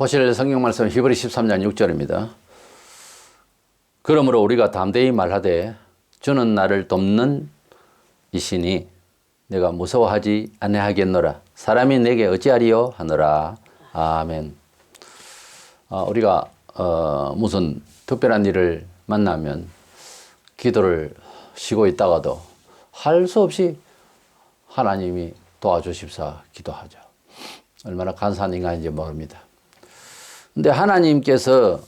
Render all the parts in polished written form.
보실 성경 말씀 히브리 13장 6절입니다. 그러므로 우리가 담대히 말하되 주는 나를 돕는 이시니 내가 무서워하지 아니하겠노라. 사람이 내게 어찌하리요 하노라. 아멘. 우리가 무슨 특별한 일을 만나면 기도를 쉬고 있다가도 할 수 없이 하나님이 도와주십사 기도하죠. 얼마나 감사한 인간인지 모릅니다. 근데 하나님께서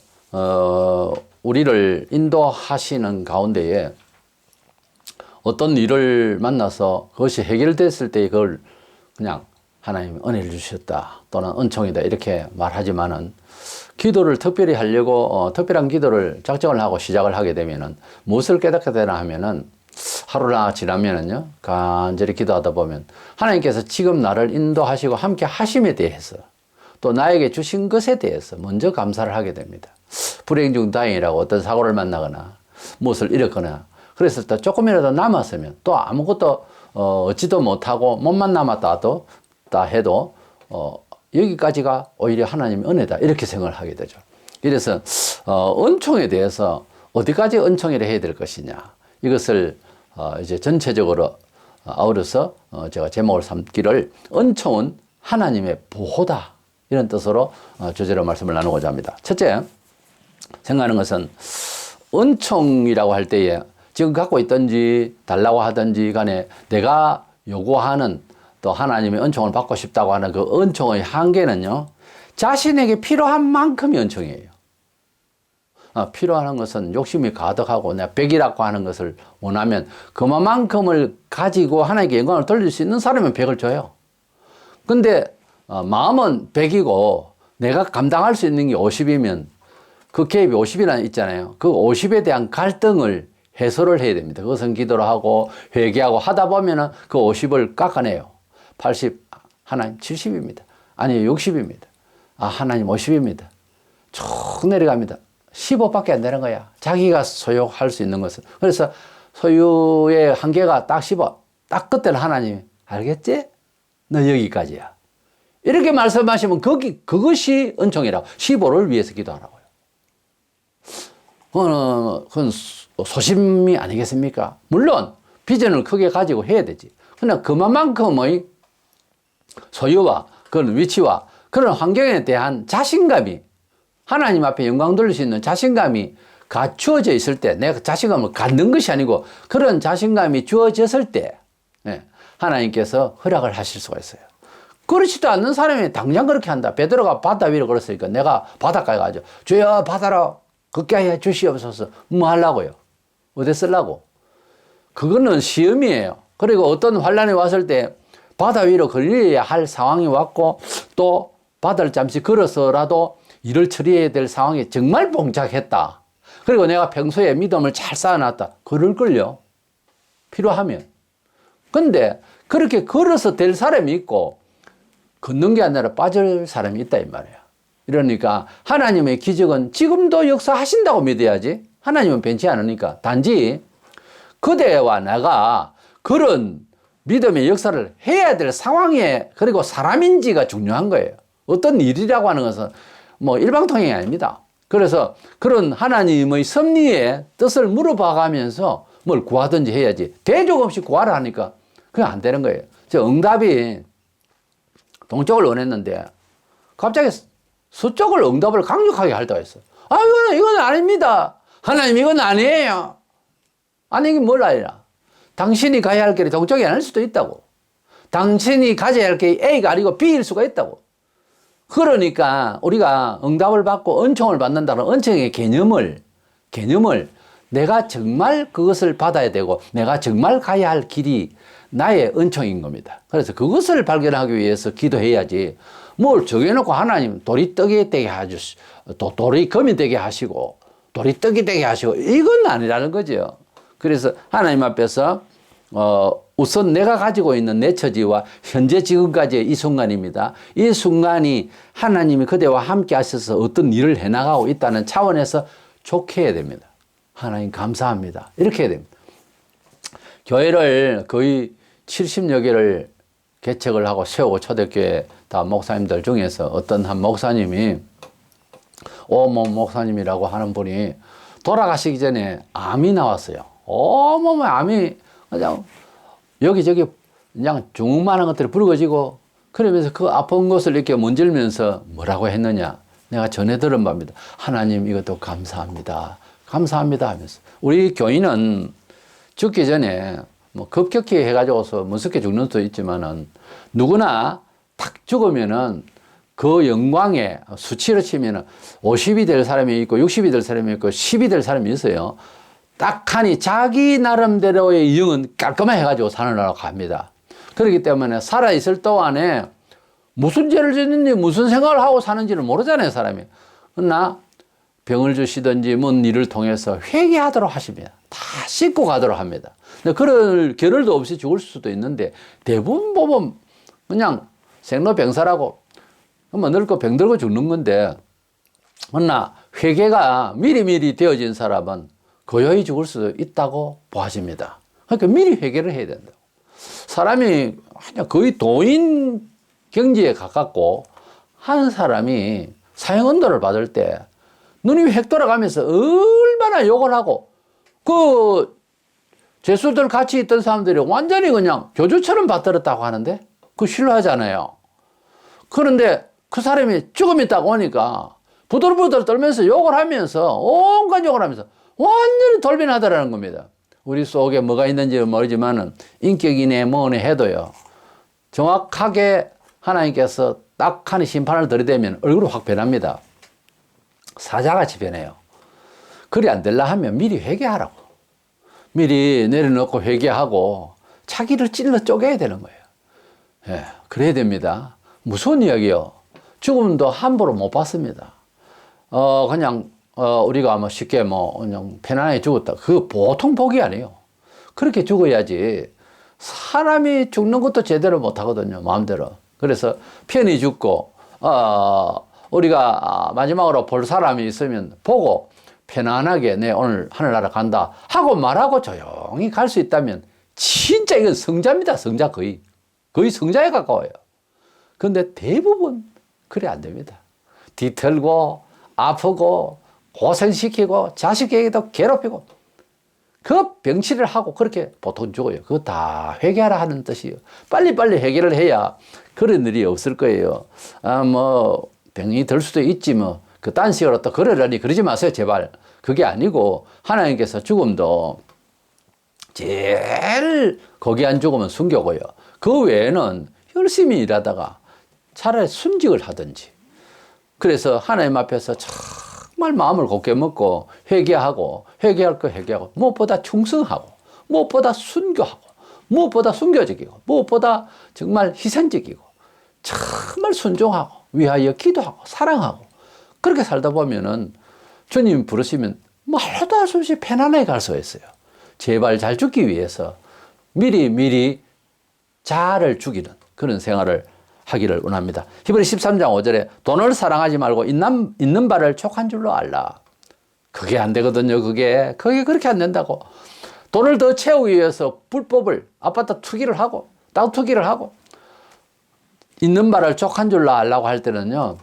우리를 인도하시는 가운데에 어떤 일을 만나서 그것이 해결됐을 때 그걸 그냥 하나님이 은혜를 주셨다 또는 은총이다 이렇게 말하지만은 기도를 특별히 하려고 특별한 기도를 작정을 하고 시작을 하게 되면은 무엇을 깨닫게 되나 하면은 하루나 지나면은요 간절히 기도하다 보면 하나님께서 지금 나를 인도하시고 함께 하심에 대해서 또 나에게 주신 것에 대해서 먼저 감사를 하게 됩니다. 불행 중 다행이라고 어떤 사고를 만나거나 무엇을 잃었거나 그랬을 때 조금이라도 남았으면 또 아무것도 얻지도 못하고 몸만 남았다도 해도 여기까지가 오히려 하나님의 은혜다 이렇게 생각을 하게 되죠. 그래서 은총에 대해서 어디까지 은총이라 해야 될 것이냐 이것을 이제 전체적으로 아우러서 제가 제목을 삼기를 은총은 하나님의 보호다 이런 뜻으로 주제로 말씀을 나누고자 합니다. 첫째 생각하는 것은 은총이라고 할 때에 지금 갖고 있든지 달라고 하든지 간에 내가 요구하는 또 하나님의 은총을 받고 싶다고 하는 그 은총의 한계는요 자신에게 필요한 만큼이 은총이에요. 필요한 것은 욕심이 가득하고 내가 100이라고 하는 것을 원하면 그만큼을 가지고 하나님께 영광을 돌릴 수 있는 사람은 100을 줘요. 근데 마음은 100이고 내가 감당할 수 있는 게 50이면 그 갭이 50이나 있잖아요. 그 50에 대한 갈등을 해소를 해야 됩니다. 그것은 기도를 하고 회개하고 하다 보면은 그 50을 깎아내요. 80, 하나님 70입니다. 아니 60입니다. 하나님 50입니다. 쭉 내려갑니다. 15밖에 안 되는 거야. 자기가 소유할 수 있는 것은. 그래서 소유의 한계가 딱 15. 딱 그때는 하나님이 알겠지? 너 여기까지야. 이렇게 말씀하시면 그것이 은총이라고. 15를 위해서 기도하라고요. 그건 소심이 아니겠습니까? 물론 비전을 크게 가지고 해야 되지. 그러나 그만큼의 소유와 그런 위치와 그런 환경에 대한 자신감이 하나님 앞에 영광 돌릴 수 있는 자신감이 갖추어져 있을 때 내가 자신감을 갖는 것이 아니고 그런 자신감이 주어졌을 때 하나님께서 허락을 하실 수가 있어요. 그렇지도 않는 사람이 당장 그렇게 한다. 베드로가 바다 위로 걸었으니까 내가 바닷가에 가죠. 주여 바다로 걷게 하여 주시옵소서. 뭐 하려고요? 어디 쓰려고? 그거는 시험이에요. 그리고 어떤 환란이 왔을 때 바다 위로 걸려야 할 상황이 왔고 또 바다를 잠시 걸어서라도 일을 처리해야 될 상황에 정말 봉착했다. 그리고 내가 평소에 믿음을 잘 쌓아놨다. 그럴걸요. 필요하면. 근데 그렇게 걸어서 될 사람이 있고 걷는 게 아니라 빠질 사람이 있다 이 말이야. 이러니까 하나님의 기적은 지금도 역사하신다고 믿어야지. 하나님은 변치 않으니까. 단지 그대와 내가 그런 믿음의 역사를 해야 될 상황에 그리고 사람인지가 중요한 거예요. 어떤 일이라고 하는 것은 뭐 일방통행이 아닙니다. 그래서 그런 하나님의 섭리의 뜻을 물어봐가면서 뭘 구하든지 해야지. 대적 없이 구하라 하니까 그게 안 되는 거예요. 저 응답이 동쪽을 원했는데 갑자기 서쪽을 응답을 강력하게 할 때가 있어. 이건 아닙니다. 하나님 이건 아니에요. 아니 이게 뭘 아니라. 당신이 가야 할 길이 동쪽이 아닐 수도 있다고. 당신이 가져야 할 길이 A가 아니고 B일 수가 있다고. 그러니까 우리가 응답을 받고 은총을 받는다는 은총의 개념을 내가 정말 그것을 받아야 되고 내가 정말 가야 할 길이 나의 은총인 겁니다. 그래서 그것을 발견하기 위해서 기도해야지 뭘 정해놓고 하나님 돌이 떡이 되게 하시고 또 돌이 금이 되게 하시고 돌이 떡이 되게 하시고 이건 아니라는 거죠. 그래서 하나님 앞에서 우선 내가 가지고 있는 내 처지와 현재 지금까지의 이 순간입니다. 이 순간이 하나님이 그대와 함께 하셔서 어떤 일을 해나가고 있다는 차원에서 좋게 해야 됩니다. 하나님 감사합니다. 이렇게 해야 됩니다. 교회를 거의 70여 개를 개척을 하고 세우고 초대교회 다 목사님들 중에서 어떤 한 목사님이 오모 목사님이라고 하는 분이 돌아가시기 전에 암이 나왔어요. 온몸에 암이 그냥 여기저기 그냥 중만한 것들이 붉어지고 그러면서 그 아픈 것을 이렇게 문질면서 뭐라고 했느냐. 내가 전해 들은 바입니다. 하나님 이것도 감사합니다. 감사합니다 하면서. 우리 교인은 죽기 전에 뭐 급격히 해가지고서 무섭게 죽는 수도 있지만은 누구나 딱 죽으면은 그 영광에 수치로 치면은 50이 될 사람이 있고 60이 될 사람이 있고 10이 될 사람이 있어요. 딱 하니 자기 나름대로의 영은 깔끔하게 해가지고 산을하러 갑니다. 그렇기 때문에 살아있을 동안에 무슨 죄를 짓는지 무슨 생각을 하고 사는지를 모르잖아요, 사람이. 그러나 병을 주시든지 뭔 일을 통해서 회개하도록 하십니다. 다 씻고 가도록 합니다. 근데 그럴 겨를도 없이 죽을 수도 있는데 대부분 보면 그냥 생로병사라고 뭐 늙고 병들고 죽는 건데, 그러나 회개가 미리미리 되어진 사람은 고요히 죽을 수도 있다고 보아집니다. 그러니까 미리 회개를 해야 된다. 사람이 거의 도인 경지에 가깝고 한 사람이 사형언도를 받을 때 눈이 획 돌아가면서 얼마나 욕을 하고 그 죄수들 같이 있던 사람들이 완전히 그냥 교주처럼 받들었다고 하는데 그거 싫어하잖아요. 그런데 그 사람이 죽음이 딱 오니까 부들부들 떨면서 욕을 하면서 온갖 욕을 하면서 완전히 돌변하더라는 겁니다. 우리 속에 뭐가 있는지 모르지만은 인격이네 뭐네 해도요. 정확하게 하나님께서 딱 하는 심판을 들이대면 얼굴이 확 변합니다. 사자같이 변해요. 그리 안 될라 하면 미리 회개하라고. 미리 내려놓고 회개하고 자기를 찔러 쪼개야 되는 거예요. 예, 그래야 됩니다. 무서운 이야기요. 죽음도 함부로 못 받습니다. 그냥 우리가 뭐 쉽게 뭐 그냥 편안하게 죽었다. 그거 보통 복이 아니에요. 그렇게 죽어야지. 사람이 죽는 것도 제대로 못 하거든요, 마음대로. 그래서 편히 죽고 우리가 마지막으로 볼 사람이 있으면 보고 편안하게 내 오늘 하늘나라 간다 하고 말하고 조용히 갈 수 있다면 진짜 이건 성자입니다. 성자 거의 성자에 가까워요. 그런데 대부분 그래 안 됩니다. 뒤틀고 아프고 고생시키고 자식에게도 괴롭히고 그 병치를 하고 그렇게 보통 죽어요. 그거 다 회개하라 하는 뜻이에요. 빨리빨리 해결을 해야 그런 일이 없을 거예요. 뭐 병이 들 수도 있지 뭐 그 딴 식으로 또 그러려니 그러지 마세요, 제발. 그게 아니고 하나님께서 죽음도 제일 거기안 죽으면 순교고요. 그 외에는 열심히 일하다가 차라리 순직을 하든지. 그래서 하나님 앞에서 정말 마음을 곱게 먹고 회개하고 회개할 거 회개하고 무엇보다 충성하고 무엇보다 순교하고 무엇보다 순교적이고 무엇보다 정말 희생적이고 정말 순종하고 위하여 기도하고 사랑하고 그렇게 살다 보면은 주님 부르시면 말도 할 수 없이 편안하게 갈 수가 있어요. 제발 잘 죽기 위해서 미리 잘을 죽이는 그런 생활을 하기를 원합니다. 히브리 13장 5절에 돈을 사랑하지 말고 있는 바를 족한 줄로 알라. 그게 안 되거든요. 그게 그렇게 안 된다고. 돈을 더 채우기 위해서 불법을 아파트 투기를 하고 땅 투기를 하고 있는 바를 족한 줄로 알라고 할 때는요.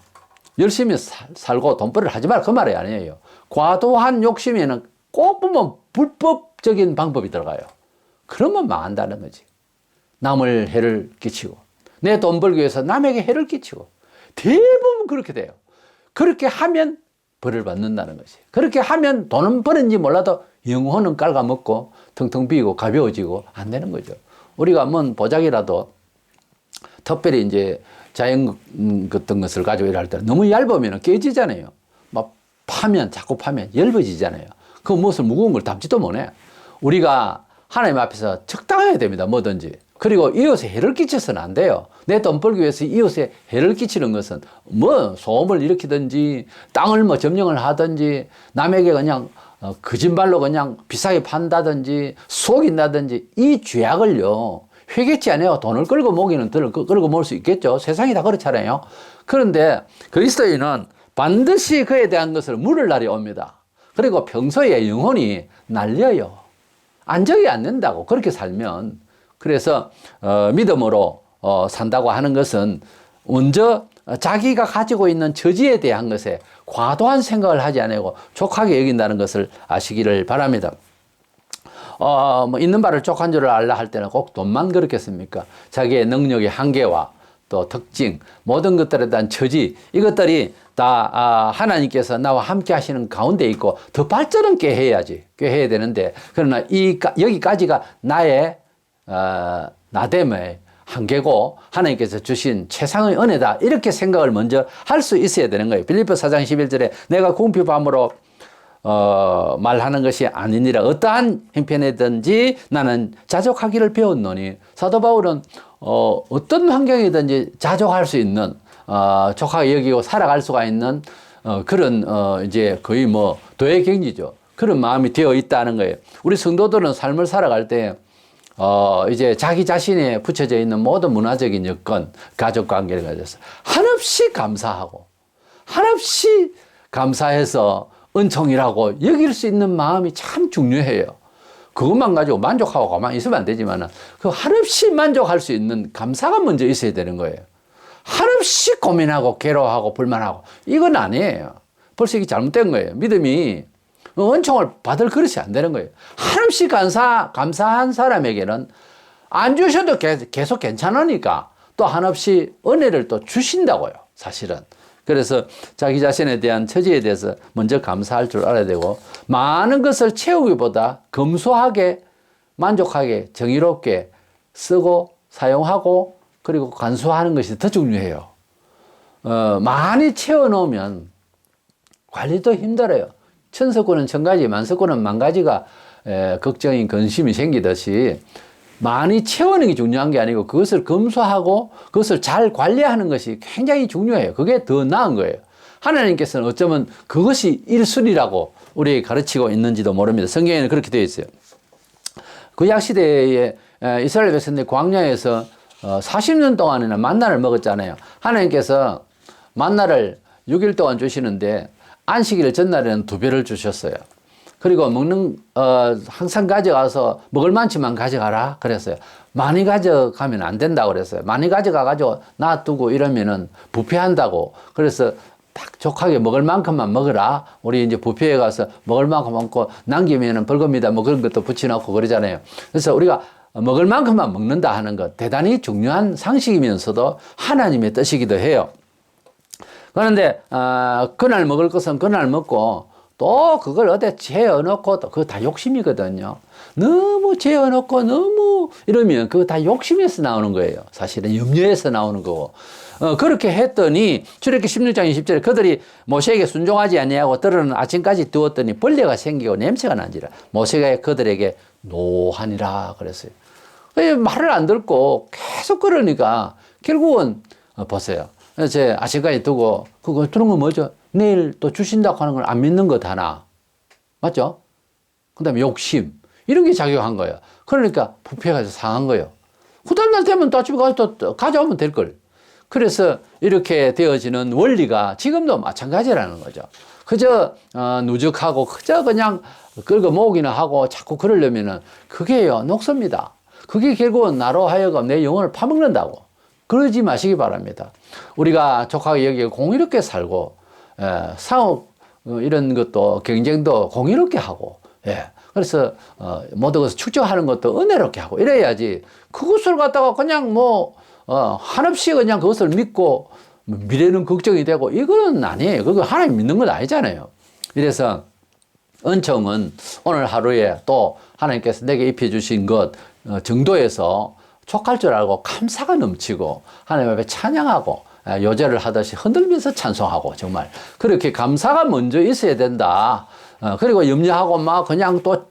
열심히 살고 돈벌이를 하지 말라 그 말이 아니에요. 과도한 욕심에는 꼭 보면 불법적인 방법이 들어가요. 그러면 망한다는 거지. 남을 해를 끼치고 내 돈 벌기 위해서 남에게 해를 끼치고 대부분 그렇게 돼요. 그렇게 하면 벌을 받는다는 것이. 그렇게 하면 돈은 버는지 몰라도 영혼은 깔아먹고 텅텅 비고 가벼워지고 안 되는 거죠. 우리가 뭔 보자기라도 특별히 이제 자연 같은 것을 가지고 일할 때 너무 얇으면 깨지잖아요. 막 자꾸 파면 얇아지잖아요. 그 무엇을 무거운 걸 담지도 못해. 우리가 하나님 앞에서 적당해야 됩니다. 뭐든지. 그리고 이웃에 해를 끼쳐서는 안 돼요. 내 돈 벌기 위해서 이웃에 해를 끼치는 것은 뭐 소음을 일으키든지 땅을 뭐 점령을 하든지 남에게 그냥 거짓말로 그냥 비싸게 판다든지 속인다든지 이 죄악을요. 회개치 않아요. 돈을 끌고 모기는 끌고 몰 수 있겠죠. 세상이 다 그렇잖아요. 그런데 그리스도인은 반드시 그에 대한 것을 물을 날이 옵니다. 그리고 평소에 영혼이 날려요. 안정이 안 된다고 그렇게 살면. 그래서 믿음으로 산다고 하는 것은 먼저 자기가 가지고 있는 처지에 대한 것에 과도한 생각을 하지 않고 족하게 여긴다는 것을 아시기를 바랍니다. 뭐 있는 바를 족한 줄을 알라 할 때는 꼭 돈만 그렇겠습니까? 자기의 능력의 한계와 또 특징, 모든 것들에 대한 처지, 이것들이 다 하나님께서 나와 함께 하시는 가운데 있고 더 발전은 꾀해야지. 꾀해야 되는데, 그러나 여기까지가 나의 나됨의 한계고 하나님께서 주신 최상의 은혜다, 이렇게 생각을 먼저 할 수 있어야 되는 거예요. 빌립보 4장 11절에 내가 궁핍함으로 말하는 것이 아니니라, 어떠한 형편이든지 나는 자족하기를 배웠노니. 사도 바울은 어떤 환경이든지 자족할 수 있는, 족하게 여기고 살아갈 수가 있는 그런 이제 거의 뭐 도의 경지죠. 그런 마음이 되어 있다는 거예요. 우리 성도들은 삶을 살아갈 때 이제 자기 자신에 붙여져 있는 모든 문화적인 여건, 가족 관계를 가져서 한없이 감사하고 한없이 감사해서 은총이라고 여길 수 있는 마음이 참 중요해요. 그것만 가지고 만족하고 가만히 있으면 안 되지만 그 한없이 만족할 수 있는 감사가 먼저 있어야 되는 거예요. 한없이 고민하고 괴로워하고 불만하고 이건 아니에요. 벌써 이게 잘못된 거예요. 믿음이 은총을 받을 그릇이 안 되는 거예요. 한없이 감사한 사람에게는 안 주셔도 계속 괜찮으니까 또 한없이 은혜를 또 주신다고요, 사실은. 그래서 자기 자신에 대한 처지에 대해서 먼저 감사할 줄 알아야 되고, 많은 것을 채우기보다 검소하게, 만족하게, 정의롭게 쓰고 사용하고 그리고 간수하는 것이 더 중요해요. 많이 채워놓으면 관리도 힘들어요. 천석구는 천가지, 만석구는 만가지가 걱정이, 근심이 생기듯이 많이 채우는 게 중요한 게 아니고 그것을 검소하고 그것을 잘 관리하는 것이 굉장히 중요해요. 그게 더 나은 거예요. 하나님께서는 어쩌면 그것이 1순위라고 우리에게 가르치고 있는지도 모릅니다. 성경에는 그렇게 되어 있어요. 구약시대에 이스라엘 백성들이 광야에서 40년 동안이나 만나를 먹었잖아요. 하나님께서 만나를 6일 동안 주시는데 안식일 전날에는 2배를 주셨어요. 그리고 항상 가져가서 먹을 만치만 가져가라 그랬어요. 많이 가져가면 안 된다고 그랬어요. 많이 가져가가지고 놔두고 이러면은 부패한다고. 그래서 딱 족하게 먹을 만큼만 먹으라. 우리 이제 부패에 가서 먹을 만큼 먹고 남기면은 벌금이다 뭐 그런 것도 붙여놓고 그러잖아요. 그래서 우리가 먹을 만큼만 먹는다 하는 것 대단히 중요한 상식이면서도 하나님의 뜻이기도 해요. 그런데 그날 먹을 것은 그날 먹고 또 그걸 어디 재어놓고 또 그거 다 욕심이거든요. 너무 재어놓고 너무 이러면 그거 다 욕심에서 나오는 거예요. 사실은 염려에서 나오는 거고. 그렇게 했더니 출애굽기 16장 20절에 그들이 모세에게 순종하지 아니하고 들으는 아침까지 두었더니 벌레가 생기고 냄새가 난지라 모세가 그들에게 노하니라 그랬어요. 말을 안 듣고 계속 그러니까 결국은 보세요. 제 아침까지 두고 그거 두는 건 뭐죠? 내일 또 주신다고 하는 걸 안 믿는 것 하나. 맞죠? 그 다음에 욕심. 이런 게 작용한 거예요. 그러니까 부패가 상한 거예요. 그 다음날 되면 또 아침에 가서 또 가져오면 될 걸. 그래서 이렇게 되어지는 원리가 지금도 마찬가지라는 거죠. 그저 누적하고 그저 그냥 긁어 모으기나 하고 자꾸 그러려면은 그게요 녹습니다. 그게 결국은 나로 하여금 내 영혼을 파먹는다고. 그러지 마시기 바랍니다. 우리가 족하게 여기에 공의롭게 살고 사업 이런 것도 경쟁도 공의롭게 하고, 그래서 모든 것을 축적하는 것도 은혜롭게 하고 이래야지. 그것을 갖다가 그냥 뭐 한없이 그냥 그것을 믿고 미래는 걱정이 되고 이거는 아니에요. 그거 하나님 믿는 건 아니잖아요. 이래서 은총은 오늘 하루에 또 하나님께서 내게 입혀주신 것 정도에서 족할 줄 알고 감사가 넘치고 하나님 앞에 찬양하고 요제를 하듯이 흔들면서 찬송하고 정말 그렇게 감사가 먼저 있어야 된다. 그리고 염려하고 막 그냥 또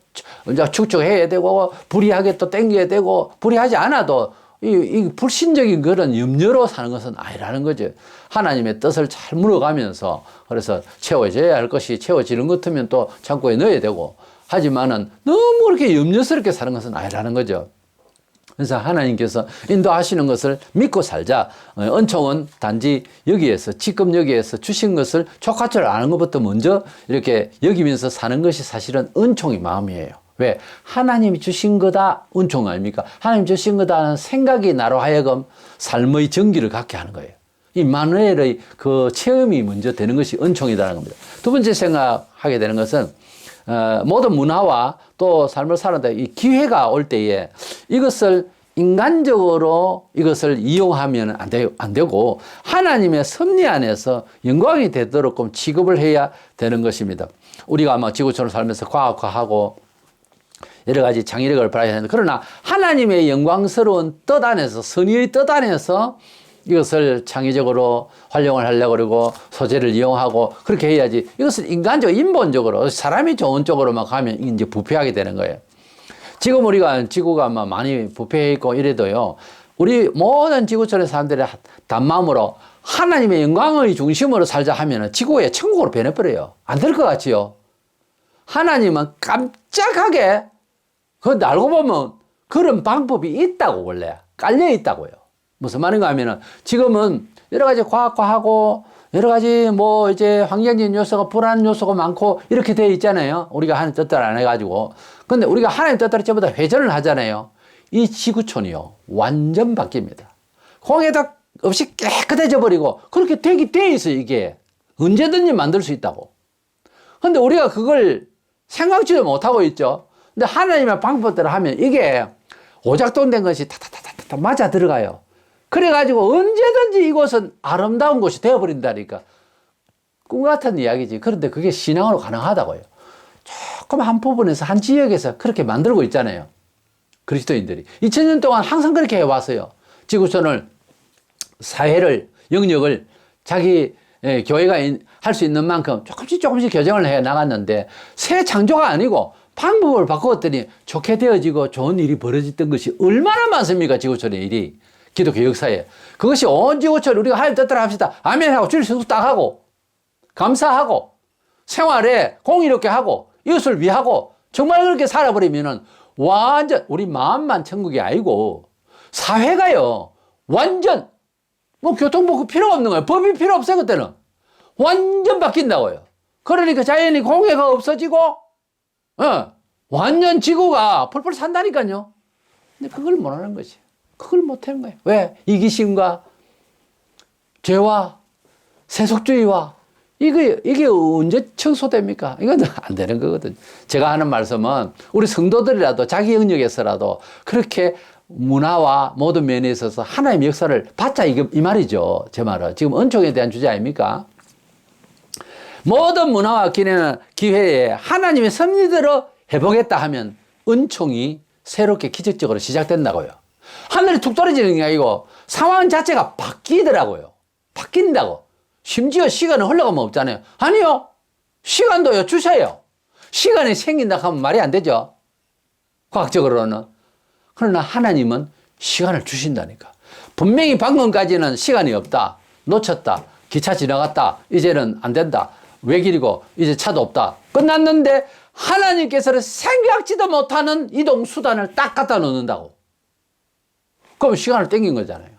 이제 축적해야 되고 불의하게 또 땡겨야 되고 불의하지 않아도 이 불신적인 그런 염려로 사는 것은 아니라는 거죠. 하나님의 뜻을 잘 물어가면서 그래서 채워져야 할 것이 채워지는 것 같으면 또 창고에 넣어야 되고 하지만은 너무 그렇게 염려스럽게 사는 것은 아니라는 거죠. 그래서 하나님께서 인도하시는 것을 믿고 살자. 은총은 단지 여기에서 지금 여기에서 주신 것을 족할 줄 아는 것부터 먼저 이렇게 여기면서 사는 것이 사실은 은총의 마음이에요. 왜? 하나님이 주신 거다 은총 아닙니까? 하나님 주신 거다 하는 생각이 나로 하여금 삶의 정기를 갖게 하는 거예요. 임마누엘의 그 체험이 먼저 되는 것이 은총이라는 겁니다. 두 번째 생각하게 되는 것은 모든 문화와 또 삶을 살아다 이 기회가 올 때에 이것을 인간적으로 이것을 이용하면 안 되고 하나님의 섭리 안에서 영광이 되도록 취급을 해야 되는 것입니다. 우리가 아마 지구촌을 살면서 과학화하고 여러 가지 창의력을 발휘해야 하는데, 그러나 하나님의 영광스러운 뜻 안에서, 선의의 뜻 안에서 이것을 창의적으로 활용을 하려고 그러고 소재를 이용하고 그렇게 해야지, 이것을 인간적, 인본적으로 사람이 좋은 쪽으로만 가면 이제 부패하게 되는 거예요. 지금 우리가 지구가 많이 부패해 있고 이래도요, 우리 모든 지구촌의 사람들의 단마음으로 하나님의 영광의 중심으로 살자 하면 지구에 천국으로 변해버려요. 안 될 것 같지요? 하나님은 깜짝하게, 그런데 알고 보면 그런 방법이 있다고, 원래 깔려 있다고요. 무슨 말인가 하면은 지금은 여러 가지 과학화하고 여러 가지 이제 환경적인 요소가, 불안 요소가 많고 이렇게 되어 있잖아요. 우리가 하나님 뜻대로 안 해가지고. 근데 우리가 하나님 뜻대로 전부 다 회전을 하잖아요. 이 지구촌이요, 완전 바뀝니다. 공해도 없이 깨끗해져 버리고 그렇게 돼 있어요. 이게 언제든지 만들 수 있다고. 근데 우리가 그걸 생각지도 못하고 있죠. 근데 하나님의 방법대로 하면 이게 오작동된 것이 타타타타타 맞아 들어가요. 그래가지고 언제든지 이곳은 아름다운 곳이 되어버린다니까. 꿈 같은 이야기지. 그런데 그게 신앙으로 가능하다고요. 조금 한 부분에서, 한 지역에서 그렇게 만들고 있잖아요. 그리스도인들이 2000년 동안 항상 그렇게 해왔어요. 지구촌을, 사회를, 영역을 자기 교회가 할 수 있는 만큼 조금씩 교정을 해 나갔는데, 새 창조가 아니고 방법을 바꾸었더니 좋게 되어지고 좋은 일이 벌어졌던 것이 얼마나 많습니까? 지구촌의 일이, 기독교 역사에. 그것이 온 지구촌 우리가 하나님 뜻대로 합시다, 아멘하고 주일 성수 딱 하고 감사하고 생활에 공의롭게 하고 이웃을 위하고 정말 그렇게 살아버리면은 완전 우리 마음만 천국이 아니고 사회가요, 완전 교통법 필요가 없는 거예요. 법이 필요 없어요. 그때는 완전 바뀐다고요. 그러니까 자연히 공해가 없어지고 완전 지구가 펄펄 산다니까요. 근데 그걸 못하는 거지. 그걸 못하는 거예요. 왜? 이기심과 죄와 세속주의와 이게 언제 청소됩니까? 이건 안 되는 거거든요. 제가 하는 말씀은 우리 성도들이라도 자기 영역에서라도 그렇게 문화와 모든 면에 있어서 하나님의 역사를 받자, 이 말이죠. 제 말은 지금 은총에 대한 주제 아닙니까? 모든 문화와 기회에 하나님의 섭리대로 해보겠다 하면 은총이 새롭게 기적적으로 시작된다고요. 하늘이 툭 떨어지는 게 아니고 상황 자체가 바뀌더라고요. 바뀐다고. 심지어 시간은 흘러가면 없잖아요. 아니요, 시간도요 주셔요. 시간이 생긴다 하면 말이 안 되죠, 과학적으로는. 그러나 하나님은 시간을 주신다니까. 분명히 방금까지는 시간이 없다, 놓쳤다, 기차 지나갔다, 이제는 안 된다, 외길이고 이제 차도 없다, 끝났는데 하나님께서는 생각지도 못하는 이동 수단을 딱 갖다 놓는다고. 그럼 시간을 땡긴 거잖아요.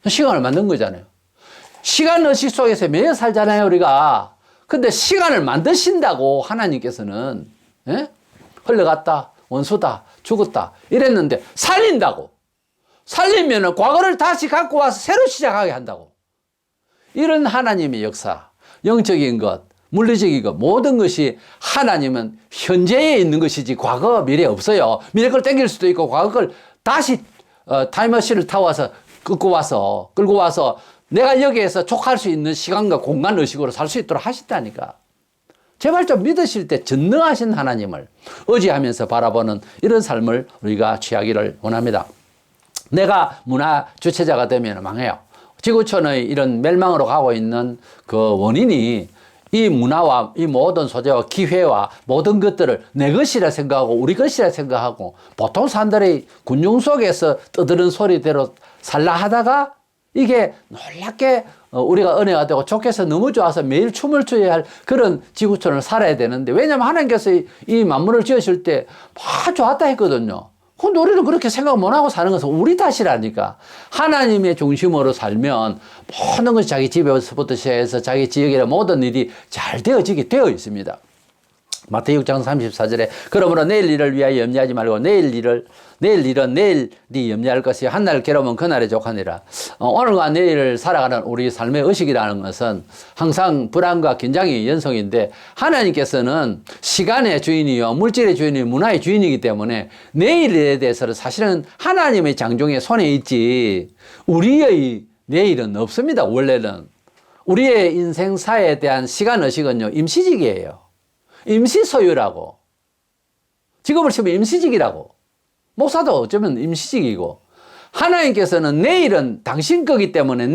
시간을 만든 거잖아요. 시간 의식 속에서 매여 살잖아요, 우리가. 근데 시간을 만드신다고, 하나님께서는. 예? 흘러갔다, 원수다, 죽었다 이랬는데 살린다고. 살리면은 과거를 다시 갖고 와서 새로 시작하게 한다고. 이런 하나님의 역사, 영적인 것, 물리적인 것, 모든 것이 하나님은 현재에 있는 것이지 과거, 미래 없어요. 미래 걸 땡길 수도 있고 과거 걸 다시 타임머신을 타와서 끌고 와서 내가 여기에서 족할 수 있는 시간과 공간 의식으로 살 수 있도록 하신다니까. 제발 좀 믿으실 때 전능하신 하나님을 의지하면서 바라보는 이런 삶을 우리가 취하기를 원합니다. 내가 문화 주체자가 되면 망해요. 지구촌의 이런 멸망으로 가고 있는 그 원인이 이 문화와 이 모든 소재와 기회와 모든 것들을 내 것이라 생각하고 우리 것이라 생각하고 보통 사람들이 군중 속에서 떠드는 소리대로 살라 하다가 이게 놀랍게 우리가 은혜가 되고 좋게서 너무 좋아서 매일 춤을 춰야 할 그런 지구촌을 살아야 되는데, 왜냐하면 하나님께서 이 만물을 지으실 때 좋았다 했거든요. 근데 우리는 그렇게 생각 못하고 사는 것은 우리 탓이라니까. 하나님의 중심으로 살면 모든 것이 자기 집에서부터 시작해서 자기 지역의 모든 일이 잘 되어지게 되어 있습니다. 마태복음 6장 34절에 그러므로 내일 일을 위하여 염려하지 말고 내일 일은 내일이 염려할 것이 한날 괴로우면 그날에 족하니라. 오늘과 내일을 살아가는 우리 삶의 의식이라는 것은 항상 불안과 긴장이 연속인데 하나님께서는 시간의 주인이요 물질의 주인이요 문화의 주인이기 때문에 내일에 대해서는 사실은 하나님의 장종의 손에 있지 우리의 내일은 없습니다. 원래는 우리의 인생사에 대한 시간의식은요 임시직이에요. 임시소유라고. 직업을 치면 임시직이라고. 목사도 어쩌면 임시직이고. 하나님께서는 내일은 당신 거기 때문에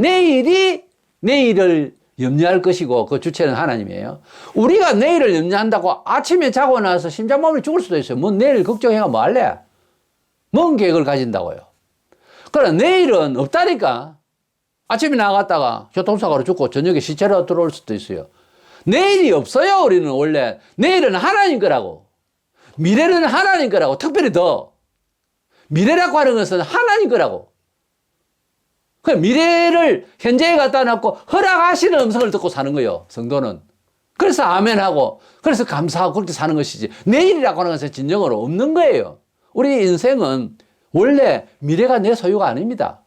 내일을 염려할 것이고 그 주체는 하나님이에요. 우리가 내일을 염려한다고 아침에 자고 나서 심장마비로 죽을 수도 있어요. 뭐 내일 걱정해가 뭐 할래? 뭔 계획을 가진다고요. 그러나 내일은 없다니까. 아침에 나갔다가 교통사고로 죽고 저녁에 시체로 들어올 수도 있어요. 내일이 없어요. 우리는 원래 내일은 하나님 거라고 미래는 하나님 거라고 특별히 더 미래라고 하는 것은 하나님 거라고 그 미래를 현재에 갖다 놨고 허락하시는 음성을 듣고 사는 거예요. 성도는 그래서 아멘하고 그래서 감사하고 그렇게 사는 것이지 내일이라고 하는 것은 진정으로 없는 거예요. 우리 인생은 원래 미래가 내 소유가 아닙니다.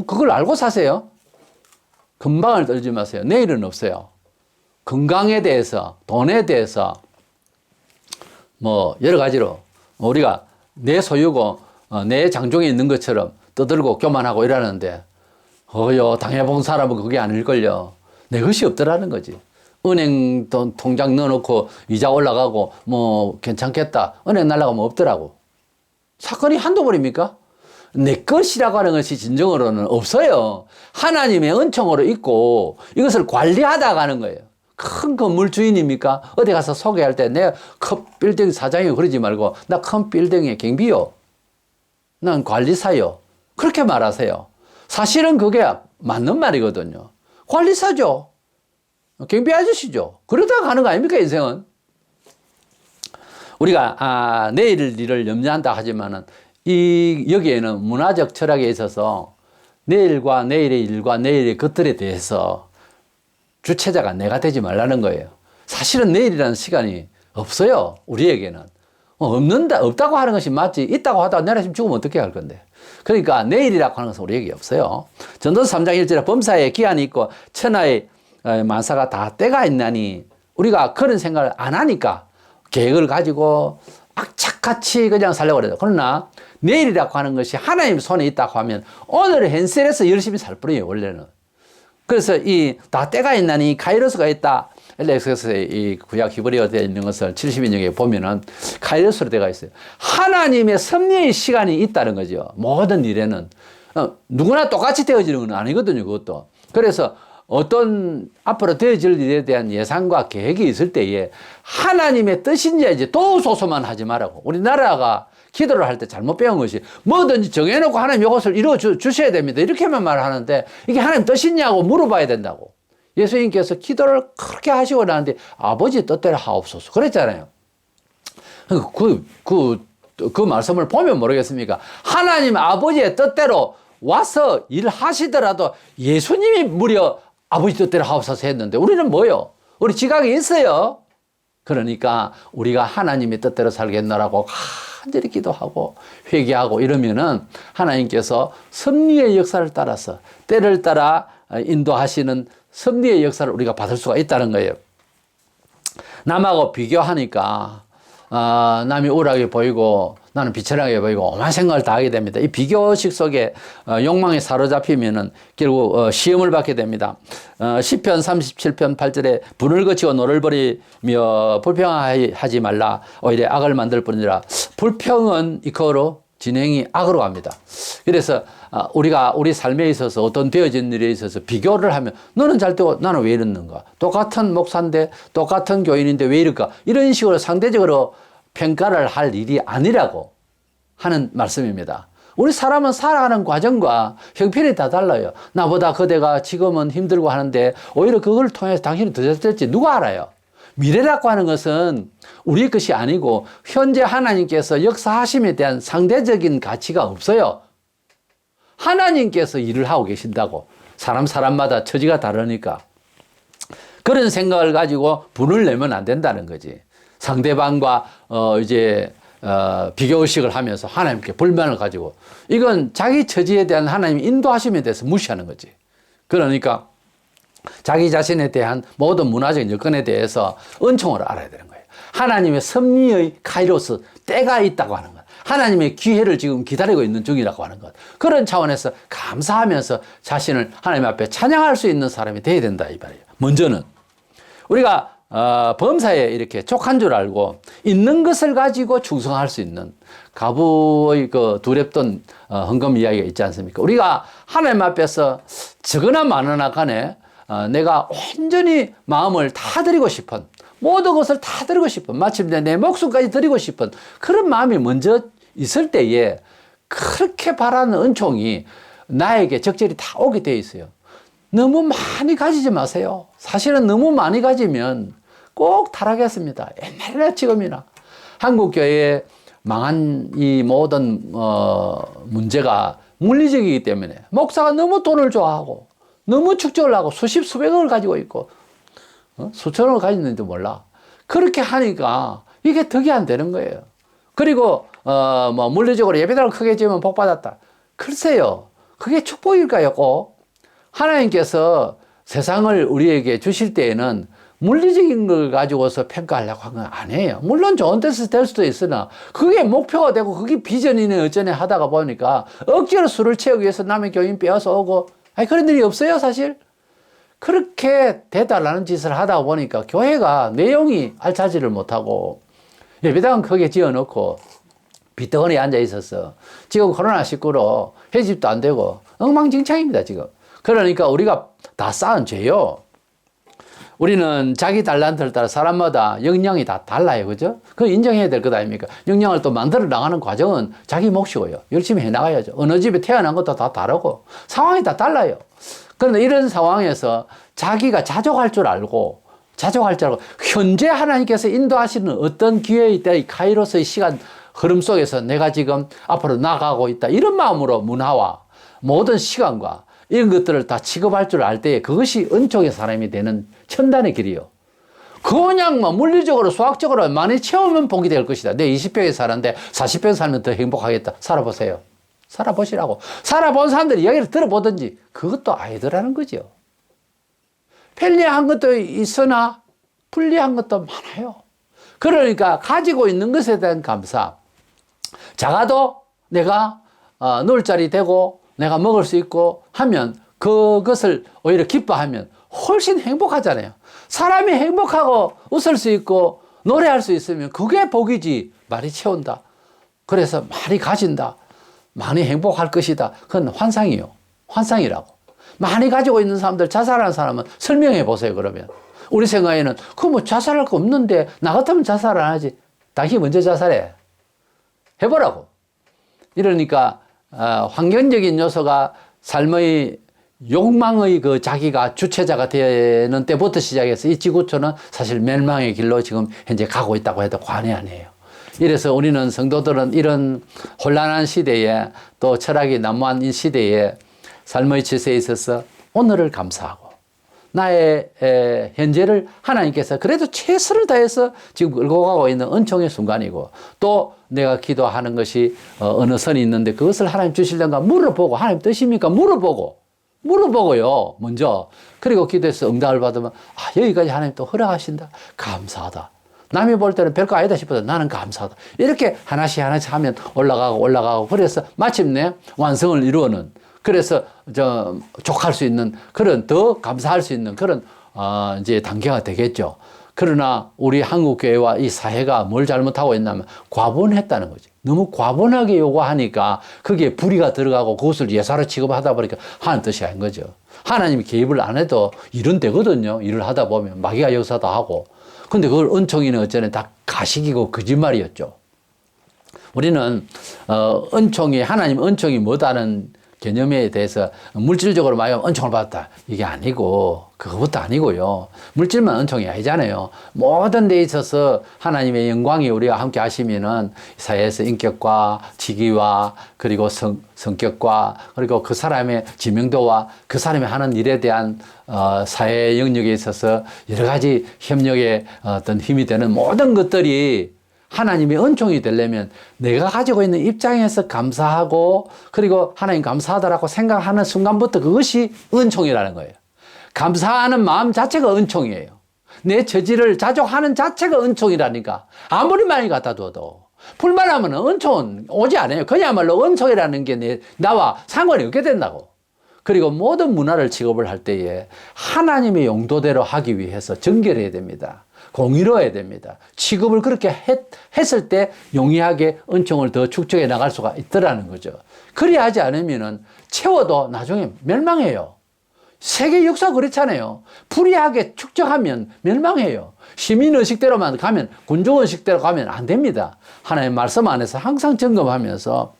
그걸 알고 사세요. 금방을 떨지 마세요. 내일은 없어요. 건강에 대해서, 돈에 대해서, 뭐, 여러 가지로 우리가 내 소유고, 내 장종에 있는 것처럼 떠들고 교만하고 이러는데, 당해본 사람은 그게 아닐걸요. 내 것이 없더라는 거지. 은행 돈, 통장 넣어놓고 이자 올라가고, 뭐, 괜찮겠다. 은행 날라가면 없더라고. 사건이 한두 번입니까? 내 것이라고 하는 것이 진정으로는 없어요. 하나님의 은총으로 있고, 이것을 관리하다 가는 거예요. 큰 건물 주인입니까? 어디 가서 소개할 때 내가 큰 빌딩 사장이고 그러지 말고 나 큰 빌딩의 경비요. 난 관리사요. 그렇게 말하세요. 사실은 그게 맞는 말이거든요. 관리사죠. 경비 아저씨죠. 그러다가 가는 거 아닙니까 인생은? 우리가 내일 일을 염려한다 하지만은 여기에는 문화적 철학에 있어서 내일과 내일의 일과 내일의 것들에 대해서 주체자가 내가 되지 말라는 거예요. 사실은 내일이라는 시간이 없어요. 우리에게는. 없다고 하는 것이 맞지. 있다고 하다가 내일 죽으면 어떻게 할 건데. 그러니까 내일이라고 하는 것은 우리에게 없어요. 전도서 3장 1절에 범사에 기한이 있고 천하의 만사가 다 때가 있나니 우리가 그런 생각을 안 하니까 계획을 가지고 악착같이 그냥 살려고 그래요. 그러나 내일이라고 하는 것이 하나님 손에 있다고 하면 오늘 현실에서 열심히 살 뿐이에요. 원래는. 그래서 다 때가 있나니 카이로스가 있다. 엘렉스의 이 구약 히브리어에 되어 있는 것을 70인역에 보면은 카이로스로 되어 있어요. 하나님의 섭리의 시간이 있다는 거죠. 모든 일에는. 누구나 똑같이 되어지는 건 아니거든요. 그것도. 그래서 어떤 앞으로 되어질 일에 대한 예상과 계획이 있을 때에 하나님의 뜻인지 이제 도우소서만 하지 말라고. 우리나라가 기도를 할 때 잘못 배운 것이 뭐든지 정해놓고 하나님 이것을 이루어 주셔야 됩니다. 이렇게만 말하는데 이게 하나님 뜻이냐고 물어봐야 된다고. 예수님께서 기도를 그렇게 하시고 나는데 아버지 뜻대로 하옵소서 그랬잖아요. 그 말씀을 보면 모르겠습니까? 하나님 아버지의 뜻대로 와서 일하시더라도 예수님이 무려 아버지 뜻대로 하옵소서 했는데 우리는 뭐요? 우리 지각이 있어요. 그러니까 우리가 하나님의 뜻대로 살겠노라고 간절히 기도하고 회개하고 이러면은 하나님께서 섭리의 역사를 따라서 때를 따라 인도하시는 섭리의 역사를 우리가 받을 수가 있다는 거예요. 남하고 비교하니까 남이 우울하게 보이고 나는 비천하게 보이고 오만 생각을 다 하게 됩니다. 이 비교식 속에 욕망에 사로잡히면은 결국 시험을 받게 됩니다. 시편 37편 8절에 분을 거치고 노를 버리며 불평하지 말라 오히려 악을 만들 뿐이라. 불평은 이코로 진행이 악으로 갑니다. 그래서 우리가 우리 삶에 있어서 어떤 되어진 일에 있어서 비교를 하면 너는 잘 되고 나는 왜 이러는가? 똑같은 목사인데 똑같은 교인인데 왜 이럴까? 이런 식으로 상대적으로 평가를 할 일이 아니라고 하는 말씀입니다. 우리 사람은 살아가는 과정과 형편이 다 달라요. 나보다 그대가 지금은 힘들고 하는데 오히려 그걸 통해서 당신이 더 잘 될지 누가 알아요? 미래라고 하는 것은 우리 것이 아니고 현재 하나님께서 역사하심에 대한 상대적인 가치가 없어요. 하나님께서 일을 하고 계신다고. 사람마다 처지가 다르니까. 그런 생각을 가지고 분을 내면 안 된다는 거지. 상대방과 비교의식을 하면서 하나님께 불만을 가지고, 이건 자기 처지에 대한 하나님의 인도하심에 대해서 무시하는 거지. 그러니까 자기 자신에 대한 모든 문화적인 여건에 대해서 은총을 알아야 되는 거예요. 하나님의 섭리의 카이로스, 때가 있다고 하는 것. 하나님의 기회를 지금 기다리고 있는 중이라고 하는 것. 그런 차원에서 감사하면서 자신을 하나님 앞에 찬양할 수 있는 사람이 되어야 된다, 이 말이에요. 먼저는 우리가 범사에 이렇게 족한 줄 알고 있는 것을 가지고 충성할 수 있는 가부의 그 두렵던 헌금 이야기가 있지 않습니까? 우리가 하나님 앞에서 적으나 많으나 간에 내가 온전히 마음을 다 드리고 싶은, 모든 것을 다 드리고 싶은, 마침내 내 목숨까지 드리고 싶은 그런 마음이 먼저 있을 때에 그렇게 바라는 은총이 나에게 적절히 다 오게 돼 있어요. 너무 많이 가지지 마세요. 사실은 너무 많이 가지면 꼭 타락했습니다. 옛날이나 지금이나. 한국교회의 망한 이 모든 문제가 물리적이기 때문에 목사가 너무 돈을 좋아하고 너무 축적을 하고 수십 수백억을 가지고 있고 수천억을 가지고 있는지 몰라. 그렇게 하니까 이게 덕이 안 되는 거예요. 그리고 물리적으로 예배당을 크게 지으면 복 받았다. 글쎄요, 그게 축복일까요? 꼭 하나님께서 세상을 우리에게 주실 때에는 물리적인 걸 가지고서 평가하려고 한 건 아니에요. 물론 좋은 데서 될 수도 있으나 그게 목표가 되고 그게 비전이네 어쩌네 하다가 보니까 억지로 술을 채우기 위해서 남의 교인 빼앗아 오고, 아니 그런 일이 없어요 사실. 그렇게 대달라는 짓을 하다 보니까 교회가 내용이 알차지를 못하고 예배당은 크게 지어놓고 빚덩어리에 앉아 있어서 지금 코로나19로 회집도 안 되고 엉망진창입니다 지금. 그러니까 우리가 다 쌓은 죄요. 우리는 자기 달란트를 따라 사람마다 역량이 다 달라요. 그죠? 그거 인정해야 될 것 아닙니까? 역량을 또 만들어 나가는 과정은 자기 몫이고요. 열심히 해 나가야죠. 어느 집에 태어난 것도 다 다르고 상황이 다 달라요. 그런데 이런 상황에서 자기가 자족할 줄 알고 현재 하나님께서 인도하시는 어떤 기회의 때 카이로스의 시간 흐름 속에서 내가 지금 앞으로 나가고 있다. 이런 마음으로 문화와 모든 시간과 이런 것들을 다 취급할 줄 알 때 그것이 은총의 사람이 되는 첨단의 길이요. 그냥 물리적으로 수학적으로 많이 채우면 복이 될 것이다. 내 20평에 사는데 40평 살면 더 행복하겠다. 살아보세요. 살아보시라고. 살아본 사람들 이야기를 들어보든지. 그것도 아니더라는 거죠. 편리한 것도 있으나 불리한 것도 많아요. 그러니까 가지고 있는 것에 대한 감사. 작아도 내가 놀 자리 되고 내가 먹을 수 있고 하면 그것을 오히려 기뻐하면 훨씬 행복하잖아요. 사람이 행복하고 웃을 수 있고 노래할 수 있으면 그게 복이지. 많이 채운다. 그래서 많이 가진다. 많이 행복할 것이다. 그건 환상이요. 환상이라고. 많이 가지고 있는 사람들, 자살하는 사람은 설명해 보세요, 그러면. 우리 생각에는, 자살할 거 없는데, 나 같으면 자살 안 하지. 당신이 먼저 자살해. 해보라고. 이러니까, 환경적인 요소가 삶의 욕망의 그 자기가 주체자가 되는 때부터 시작해서 이 지구촌은 사실 멸망의 길로 지금 현재 가고 있다고 해도 과언이 아니에요. 이래서 우리는 성도들은 이런 혼란한 시대에 또 철학이 난무한 이 시대에 삶의 질서에 있어서 오늘을 감사하고 나의 현재를 하나님께서 그래도 최선을 다해서 지금 끌고 가고 있는 은총의 순간이고 또 내가 기도하는 것이 어느 선이 있는데 그것을 하나님 주실런가 물어보고 하나님 뜻입니까? 물어보고요. 먼저. 그리고 기도해서 응답을 받으면 여기까지 하나님 또 허락하신다. 감사하다. 남이 볼 때는 별거 아니다 싶어도 나는 감사하다. 이렇게 하나씩 하면 올라가고 그래서 마침내 완성을 이루는 그래서 족할 수 있는 그런 더 감사할 수 있는 그런 이제 단계가 되겠죠. 그러나 우리 한국교회와 이 사회가 뭘 잘못하고 있냐면 과분했다는 거지. 너무 과분하게 요구하니까 그게 불의가 들어가고 그것을 예사로 취급하다 보니까 하는 뜻이 아닌 거죠. 하나님이 개입을 안 해도 일은 되거든요. 일을 하다 보면 마귀가 역사도 하고. 근데 그걸 은총이는 어쩌네 다 가식이고 거짓말이었죠. 우리는 은총이 하나님 은총이 뭐다는 개념에 대해서 물질적으로 말하면 은총을 받았다. 이게 아니고, 그것도 아니고요. 물질만 은총이 아니잖아요. 모든 데 있어서 하나님의 영광이 우리와 함께 하시면은 사회에서 인격과 직위와 그리고 성격과 그리고 그 사람의 지명도와 그 사람이 하는 일에 대한 사회 영역에 있어서 여러 가지 협력의 어떤 힘이 되는 모든 것들이 하나님의 은총이 되려면 내가 가지고 있는 입장에서 감사하고 그리고 하나님 감사하다라고 생각하는 순간부터 그것이 은총이라는 거예요. 감사하는 마음 자체가 은총이에요. 내 처지를 자족하는 자체가 은총이라니까. 아무리 많이 갖다 둬도 불만하면 은총은 오지 않아요. 그야말로 은총이라는 게 나와 상관이 없게 된다고. 그리고 모든 문화를 취급을 할 때에 하나님의 용도대로 하기 위해서 정결해야 됩니다. 공의로워야 됩니다. 취급을 그렇게 했을 때 용이하게 은총을 더 축적해 나갈 수가 있더라는 거죠. 그리야 하지 않으면은 채워도 나중에 멸망해요. 세계 역사 그렇잖아요. 불이하게 축적하면 멸망해요. 시민의식대로만 가면, 군중의식대로 가면 안 됩니다. 하나님 말씀 안에서 항상 점검하면서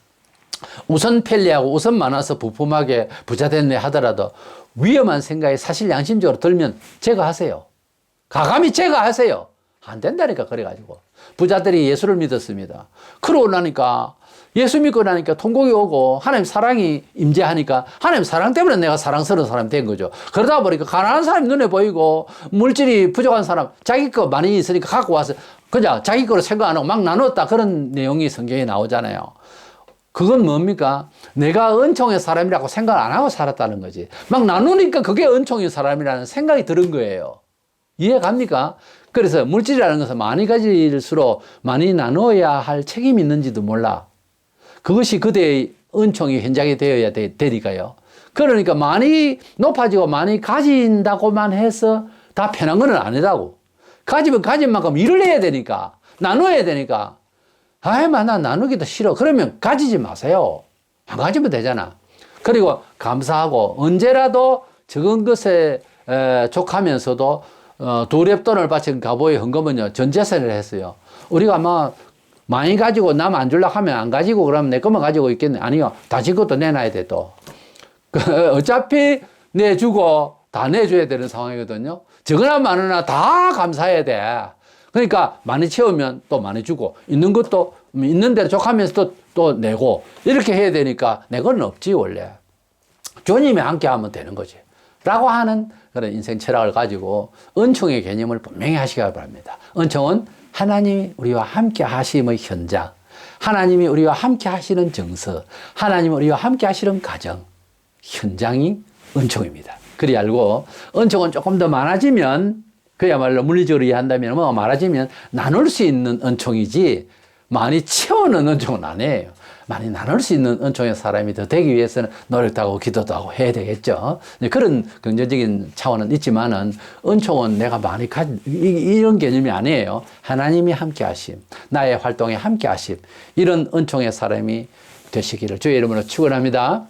우선 편리하고 우선 많아서 부품하게 부자 됐네 하더라도 위험한 생각이 사실 양심적으로 들면 제거하세요. 가감히 제거하세요. 안 된다니까. 그래가지고 부자들이 예수를 믿었습니다. 그러고 나니까 예수 믿고 나니까 통곡이 오고 하나님 사랑이 임재하니까 하나님 사랑 때문에 내가 사랑스러운 사람이 된 거죠. 그러다 보니까 가난한 사람이 눈에 보이고 물질이 부족한 사람 자기 거 많이 있으니까 갖고 와서 그냥 자기 거로 생각 안 하고 막 나눴다. 그런 내용이 성경에 나오잖아요. 그건 뭡니까? 내가 은총의 사람이라고 생각 안 하고 살았다는 거지. 막 나누니까 그게 은총의 사람이라는 생각이 드는 거예요. 이해 갑니까? 그래서 물질이라는 것은 많이 가질수록 많이 나누어야 할 책임이 있는지도 몰라. 그것이 그대의 은총이 현장이 되어야 되니까요. 그러니까 많이 높아지고 많이 가진다고만 해서 다 편한 건 아니라고. 가지면 가진 만큼 일을 해야 되니까. 나눠야 되니까. 나 나누기도 싫어. 그러면 가지지 마세요. 안 가지면 되잖아. 그리고 감사하고 언제라도 적은 것에 족하면서도 두렵돈을 바친 가보의 헌금은요, 전 재산을 했어요. 우리가 아마 많이 가지고 남 안 주려고 하면 안 가지고 그러면 내 것만 가지고 있겠네. 아니요. 다시 것도 내놔야 돼, 또. 어차피 내주고 다 내줘야 되는 상황이거든요. 적으나 많으나 다 감사해야 돼. 그러니까 많이 채우면 또 많이 주고, 있는 것도 있는 대로 족하면서 또 내고, 이렇게 해야 되니까 내 건 없지, 원래. 주님이 함께 하면 되는 거지. 라고 하는 그런 인생 철학을 가지고 은총의 개념을 분명히 하시기 바랍니다. 은총은 하나님이 우리와 함께 하심의 현장, 하나님이 우리와 함께 하시는 정서, 하나님이 우리와 함께 하시는 가정, 현장이 은총입니다. 그리 알고 은총은 조금 더 많아지면, 그야말로 물리적으로 이해한다면 많아지면 나눌 수 있는 은총이지 많이 채우는 은총은 아니에요. 많이 나눌 수 있는 은총의 사람이 더 되기 위해서는 노력도 하고 기도도 하고 해야 되겠죠. 그런 긍정적인 차원은 있지만은 은총은 내가 많이 이런 개념이 아니에요. 하나님이 함께 하심, 나의 활동에 함께 하심, 이런 은총의 사람이 되시기를 주의 이름으로 축원합니다.